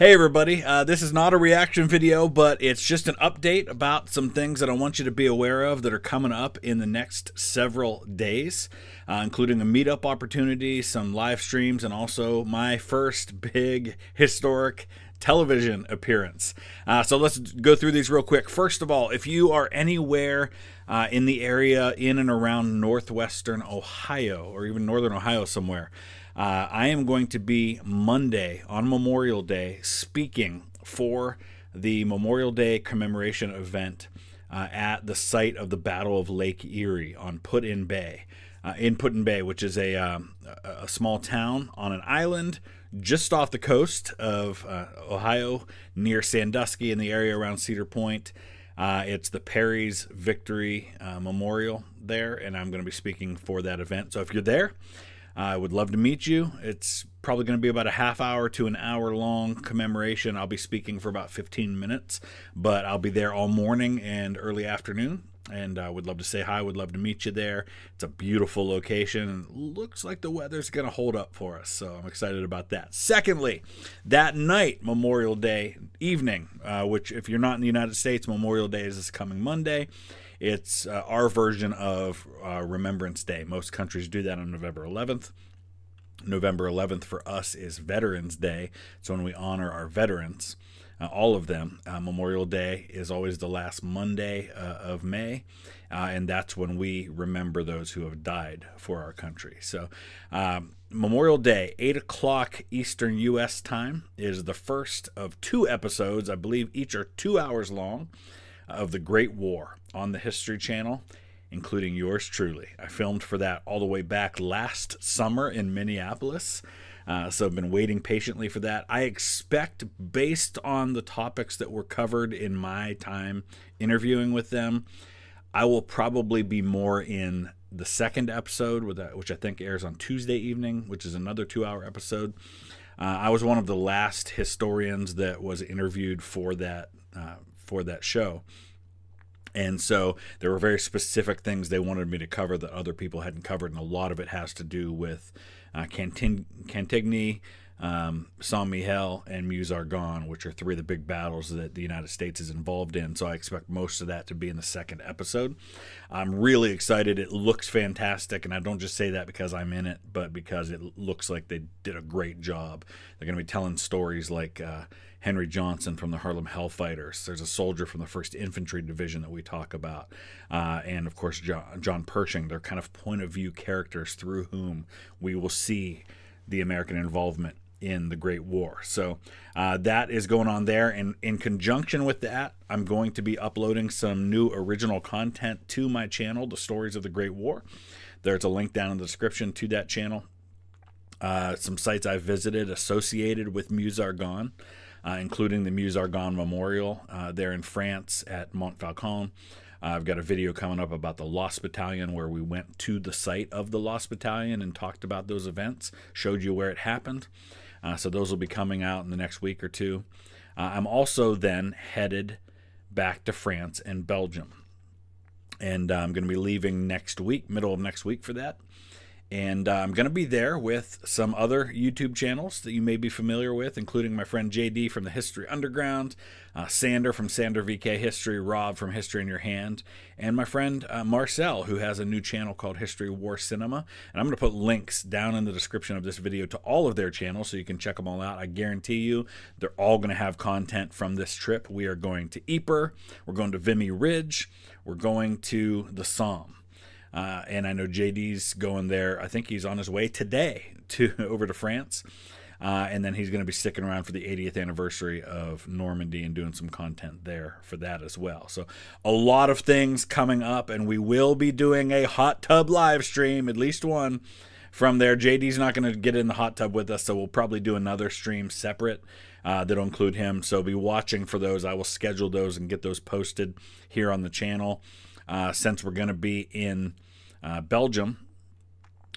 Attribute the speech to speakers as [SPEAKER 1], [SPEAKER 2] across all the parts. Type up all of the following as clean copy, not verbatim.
[SPEAKER 1] Hey everybody, this is not a reaction video, but it's just an update about some things that I want you to be aware of that are coming up in the next several days, including a meetup opportunity, some live streams, and also my first big historic television appearance. So let's go through these real quick. First of all, if you are anywhere in the area in and around northwestern Ohio or even northern Ohio somewhere, I am going to be Monday on Memorial Day speaking for the Memorial Day commemoration event at the site of the Battle of Lake Erie on Put-in Bay. In Put-in Bay, which is a small town on an island just off the coast of Ohio, near Sandusky in the area around Cedar Point. It's the Perry's Victory Memorial there, and I'm going to be speaking for that event. So if you're there, I would love to meet you. It's probably going to be about a half hour to an hour long commemoration. I'll be speaking for about 15 minutes, but I'll be there all morning and early afternoon. And I would love to say hi. Would love to meet you there. It's a beautiful location. Looks like the weather's going to hold up for us, so I'm excited about that. Secondly, that night, Memorial Day evening, which if you're not in the United States, Memorial Day is this coming Monday. It's our version of Remembrance Day. Most countries do that on November 11th. November 11th for us is Veterans Day. So when we honor our veterans, all of them, Memorial Day is always the last Monday of May, and that's when we remember those who have died for our country. So Memorial Day, 8 o'clock Eastern U.S. time, is the first of 2 episodes. I believe each are 2 hours long, of the Great War on the History Channel, including yours truly. I filmed for that all the way back last summer in Minneapolis. So I've been waiting patiently for that. I expect, based on the topics that were covered in my time interviewing with them, I will probably be more in the second episode, which I think airs on Tuesday evening, which is another 2-hour episode. I was one of the last historians that was interviewed for that show. And so there were very specific things they wanted me to cover that other people hadn't covered, and a lot of it has to do with Cantigny, Saint-Mihiel, and Meuse-Argonne, which are 3 of the big battles that the United States is involved in. So I expect most of that to be in the second episode. I'm really excited. It looks fantastic, and I don't just say that because I'm in it, but because it looks like they did a great job. They're going to be telling stories like Henry Johnson from the Harlem Hellfighters. There's a soldier from the 1st Infantry Division that we talk about. And, of course, John Pershing. They're kind of point-of-view characters through whom we will see the American involvement in the Great War. So that is going on there. And in conjunction with that, I'm going to be uploading some new original content to my channel, The Stories of the Great War. There's a link down in the description to that channel. Some sites I've visited associated with Meuse-Argonne, including the Meuse-Argonne Memorial there in France at Montfaucon. I've got a video coming up about the Lost Battalion, where we went to the site of the Lost Battalion and talked about those events, showed you where it happened. So those will be coming out in the next week or 2. I'm also then headed back to France and Belgium. And I'm going to be leaving next week, middle of next week for that. And I'm going to be there with some other YouTube channels that you may be familiar with, including my friend JD from the History Underground, Sander from Sander VK History, Rob from History in Your Hand, and my friend Marcel, who has a new channel called History War Cinema. And I'm going to put links down in the description of this video to all of their channels so you can check them all out. I guarantee you they're all going to have content from this trip. We are going to Ypres, we're going to Vimy Ridge, we're going to the Somme. And I know JD's going there. I think he's on his way today over to France. And then he's going to be sticking around for the 80th anniversary of Normandy and doing some content there for that as well. So a lot of things coming up, and we will be doing a hot tub live stream, at least one from there. JD's not going to get in the hot tub with us, so we'll probably do another stream separate that'll include him. So be watching for those. I will schedule those and get those posted here on the channel. Since we're going to be in Belgium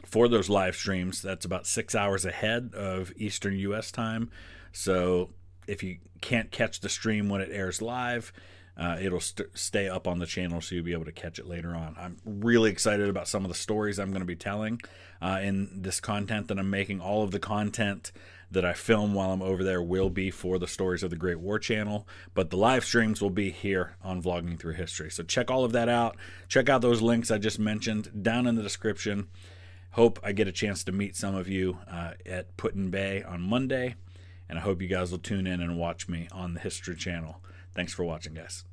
[SPEAKER 1] for those live streams, that's about 6 hours ahead of Eastern U.S. time. So if you can't catch the stream when it airs live, it'll stay up on the channel, so you'll be able to catch it later on. I'm really excited about some of the stories I'm going to be telling in this content that I'm making. All of the content that I film while I'm over there will be for the Stories of the Great War channel, but the live streams will be here on Vlogging Through History. So check all of that out. Check out those links I just mentioned down in the description. Hope I get a chance to meet some of you at Put-in-Bay on Monday, and I hope you guys will tune in and watch me on the History channel. Thanks for watching, guys.